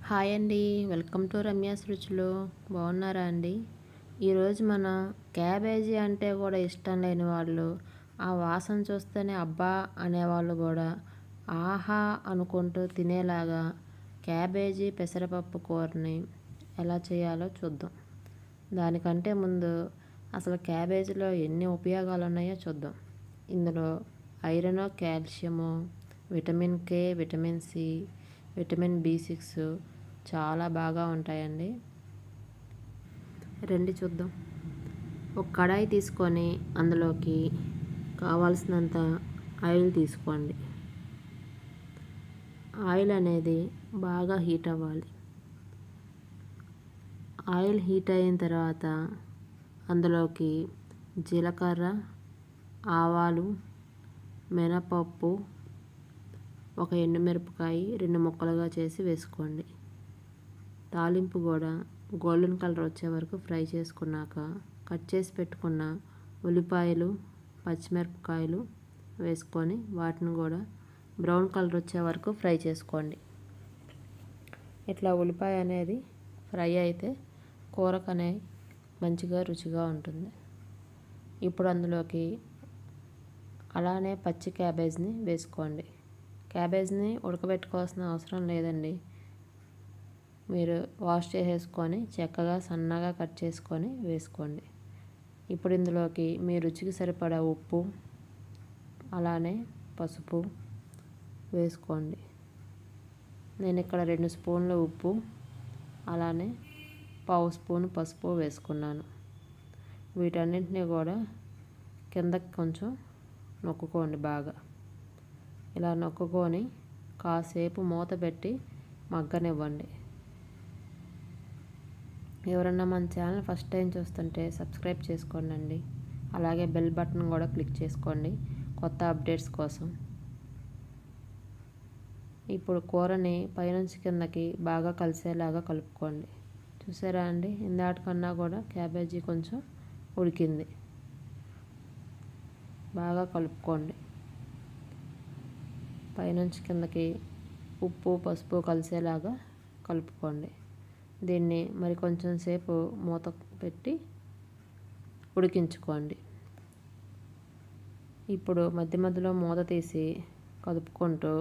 Hi అండి. Welcome to Ramya's రుచులు. బాగున్నారా అండి? ఈరోజు మనం క్యాబేజీ అంటే కూడా ఇష్టం లేని వాళ్ళు, ఆ వాసన చూస్తేనే అబ్బా అనేవాళ్ళు కూడా ఆహా అనుకుంటూ తినేలాగా క్యాబేజీ పెసరపప్పు కూరని ఎలా చేయాలో చూద్దాం. దానికంటే ముందు అసలు క్యాబేజీలో ఎన్ని ఉపయోగాలు ఉన్నాయో చూద్దాం. ఇందులో iron, calcium, vitamin K, vitamin C, vitamin బి6 చాలా బాగా ఉంటాయండి. రండి చూద్దాం. ఒక కడాయి తీసుకొని అందులోకి కావాల్సినంత ఆయిల్ తీసుకోండి. ఆయిల్ అనేది బాగా హీట్ అవ్వాలి. ఆయిల్ హీట్ అయిన తర్వాత అందులోకి జీలకర్ర, ఆవాలు, మినపప్పు, ఒక ఎండుమిరపకాయ 2 ముక్కలుగా చేసి వేసుకోండి. తాలింపు కూడా గోల్డెన్ కలర్ వచ్చే వరకు ఫ్రై చేసుకున్నాక కట్ చేసి పెట్టుకున్న ఉల్లిపాయలు, పచ్చిమిరపకాయలు వేసుకొని వాటిని కూడా బ్రౌన్ కలర్ వచ్చే వరకు ఫ్రై చేసుకోండి. ఇట్లా ఉల్లిపాయ అనేది ఫ్రై అయితే కూరకనే మంచిగా రుచిగా ఉంటుంది. ఇప్పుడు అందులోకి అలానే పచ్చి క్యాబేజ్ని వేసుకోండి. క్యాబేజ్ని ఉడకబెట్టుకోవాల్సిన అవసరం లేదండి. మీరు వాష్ చేసేసుకొని చక్కగా సన్నగా కట్ చేసుకొని వేసుకోండి. ఇప్పుడు ఇందులోకి మీ రుచికి సరిపడా ఉప్పు, అలానే పసుపు వేసుకోండి. నేను ఇక్కడ 2 స్పూన్ల ఉప్పు, అలానే 1/2 స్పూన్ పసుపు వేసుకున్నాను. వీటన్నింటినీ కూడా కిందకి కొంచెం నొక్కుకోండి. బాగా ఇలా నొక్కుకొని కాసేపు మూత పెట్టి మగ్గనివ్వండి. ఎవరన్నా మన ఛానల్ ఫస్ట్ టైం చూస్తుంటే సబ్స్క్రైబ్ చేసుకోండి. అలాగే బెల్ బటన్ కూడా క్లిక్ చేసుకోండి కొత్త అప్డేట్స్ కోసం. ఇప్పుడు కూరని పైనుంచి కిందకి బాగా కలిసేలాగా కలుపుకోండి. చూసారా అండి, ఇందాటికన్నా కూడా క్యాబేజీ కొంచెం ఉడికింది. బాగా కలుపుకోండి. పైనుంచి కిందకి ఉప్పు, పసుపు కలిసేలాగా కలుపుకోండి. దీన్ని మరి కొంచెం సేపు మూత పెట్టి ఉడికించుకోండి. ఇప్పుడు మధ్య మధ్యలో మూత తీసి కలుపుకుంటూ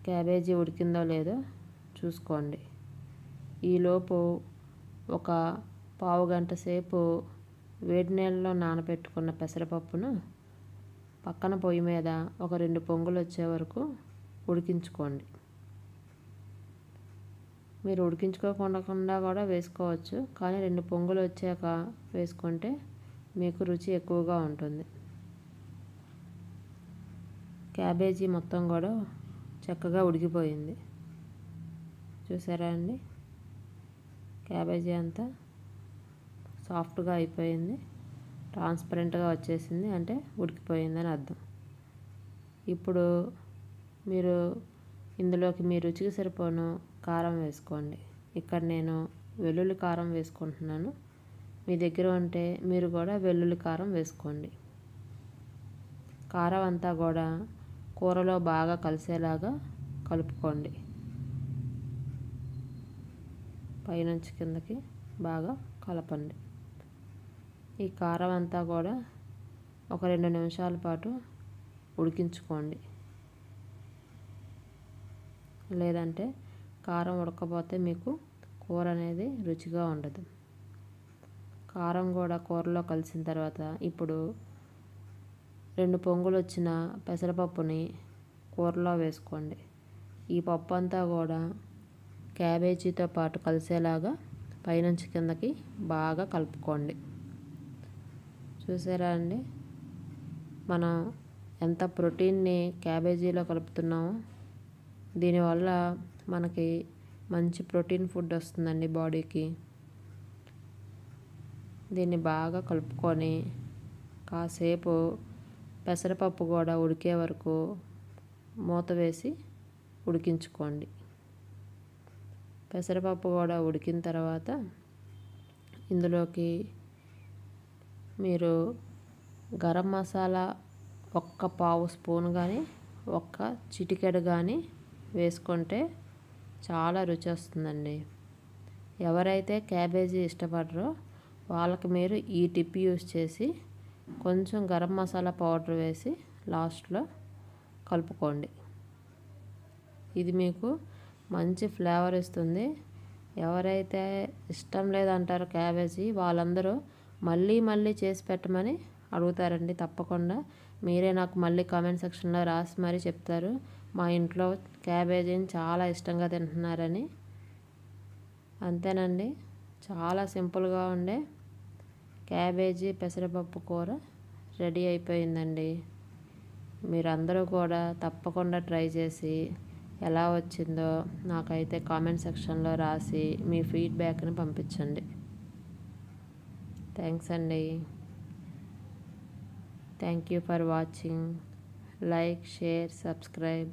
క్యాబేజీ ఉడికిందో లేదో చూసుకోండి. ఈలోపు ఒక పావు గంట సేపు వేడి నీళ్ళలో నానబెట్టుకున్న పెసరపప్పును పక్కన పొయ్యి మీద ఒక 2 పొంగులు వచ్చే వరకు ఉడికించుకోండి. మీరు ఉడికించుకోకుండా కూడా వేసుకోవచ్చు, కానీ 2 పొంగులు వచ్చాక వేసుకుంటే మీకు రుచి ఎక్కువగా ఉంటుంది. క్యాబేజీ మొత్తం కూడా చక్కగా ఉడికిపోయింది. చూసారా అండి, క్యాబేజీ అంతా సాఫ్ట్గా అయిపోయింది, ట్రాన్స్పరెంట్గా వచ్చేసింది, అంటే ఉడికిపోయిందని అర్థం. ఇప్పుడు మీరు ఇందులోకి మీ రుచికి సరిపోను కారం వేసుకోండి. ఇక్కడ నేను వెల్లుల్లి కారం వేసుకుంటున్నాను. మీ దగ్గర ఉంటే మీరు కూడా వెల్లుల్లి కారం వేసుకోండి. కారం అంతా కూడా కూరలో బాగా కలిసేలాగా కలుపుకోండి. పైనుంచి కిందకి బాగా కలపండి. ఈ కారం అంతా కూడా ఒక 2 నిమిషాల పాటు ఉడికించుకోండి. లేదంటే కారం ఉడకపోతే మీకు కూర అనేది రుచిగా ఉండదు. కారం కూడా కూరలో కలిసిన తర్వాత ఇప్పుడు 2 పొంగులు వచ్చిన పెసరపప్పుని కూరలో వేసుకోండి. ఈ పప్పు అంతా కూడా క్యాబేజీతో పాటు కలిసేలాగా పైనుంచి కిందకి బాగా కలుపుకోండి. చూసారా అండి, మనం ఎంత ప్రోటీన్ని క్యాబేజీలో కలుపుతున్నామో. దీనివల్ల మనకి మంచి ప్రోటీన్ ఫుడ్ వస్తుందండి బాడీకి. దీన్ని బాగా కలుపుకొని కాసేపు పెసరపప్పు కూడా ఉడికే వరకు మూత వేసి ఉడికించుకోండి. పెసరపప్పు కూడా ఉడికిన తర్వాత ఇందులోకి మీరు గరం మసాలా ఒక్క 1/2 స్పూన్ కానీ, ఒక్క చిటికెడు కానీ వేసుకుంటే చాలా రుచి వస్తుందండి. ఎవరైతే క్యాబేజీ ఇష్టపడరో వాళ్ళకి మీరు ఈ టిప్ యూస్ చేసి కొంచెం గరం మసాలా పౌడర్ వేసి లాస్ట్లో కలుపుకోండి. ఇది మీకు మంచి ఫ్లేవర్ ఇస్తుంది. ఎవరైతే ఇష్టం లేదంటారో క్యాబేజీ వాళ్ళందరూ మళ్ళీ మళ్ళీ చేసి పెట్టమని అడుగుతారండి. తప్పకుండా మీరే నాకు మళ్ళీ కామెంట్ సెక్షన్లో రాసి మరీ చెప్తారు మా ఇంట్లో క్యాబేజీని చాలా ఇష్టంగా తింటున్నారని. అంతేనండి, చాలా సింపుల్గా ఉండే క్యాబేజీ పెసరపప్పు కూర రెడీ అయిపోయిందండి. మీరందరూ కూడా తప్పకుండా ట్రై చేసి ఎలా వచ్చిందో నాకైతే కామెంట్ సెక్షన్లో రాసి మీ ఫీడ్బ్యాక్ని పంపించండి. థ్యాంక్స్ అండి. Thank you for watching. Like, share, subscribe.